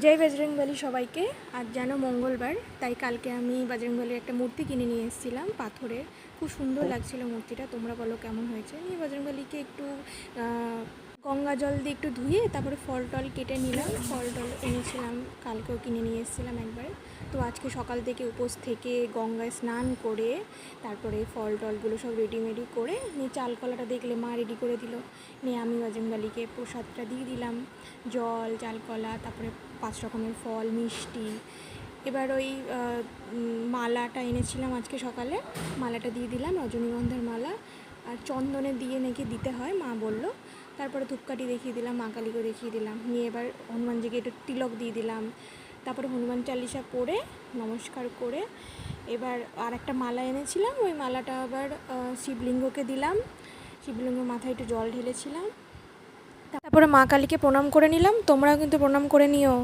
জয় বজরংবলী সবাইকে। আজ যেন মঙ্গলবার, তাই কালকে আমি বজরংবলীর একটা মূর্তি কিনে নিয়ে এসেছিলাম পাথরের। খুব সুন্দর লাগছিল মূর্তিটা, তোমরা বলো কেমন হয়েছে। নিয়ে বজরংবলীকে একটু গঙ্গা জল দিয়ে একটু ধুয়ে তারপরে ফল টল কেটে নিলাম। ফল টল এনেছিলাম, কালকেও কিনে নিয়ে এসেছিলাম একবারে। তো আজকে সকাল থেকে উপোস থেকে গঙ্গায় স্নান করে তারপরে ফল টলগুলো সব রেডিমেডি করে নিয়ে চাল কলাটা দেখলে মা রেডি করে দিল। নিয়ে আমি বজরংবলীকে প্রসাদটা দিয়ে দিলাম, জল চাল কলা তারপরে 5 রকমের ফল মিষ্টি। এবার ওই মালাটা এনেছিলাম আজকে সকালে, মালাটা দিয়ে দিলাম, রজনীগন্ধার মালা আর চন্দনে দিয়ে নাকি দিতে হয় মা বলল। তারপরে ধূপকাঠি দেখিয়ে দিলাম, মা কালীকে দেখিয়ে দিলাম। নিয়ে এবার হনুমানজিকে একটু তিলক দিয়ে দিলাম। তারপরে হনুমান চালিসা পড়ে নমস্কার করে এবার আর একটা মালা এনেছিলাম, ওই মালাটা আবার শিবলিঙ্গকে দিলাম। শিবলিঙ্গের মাথায় একটু জল ঢেলেছিলাম। তারপরে মা কালীকে প্রণাম করে নিলাম। তোমরাও কিন্তু প্রণাম করে নিও।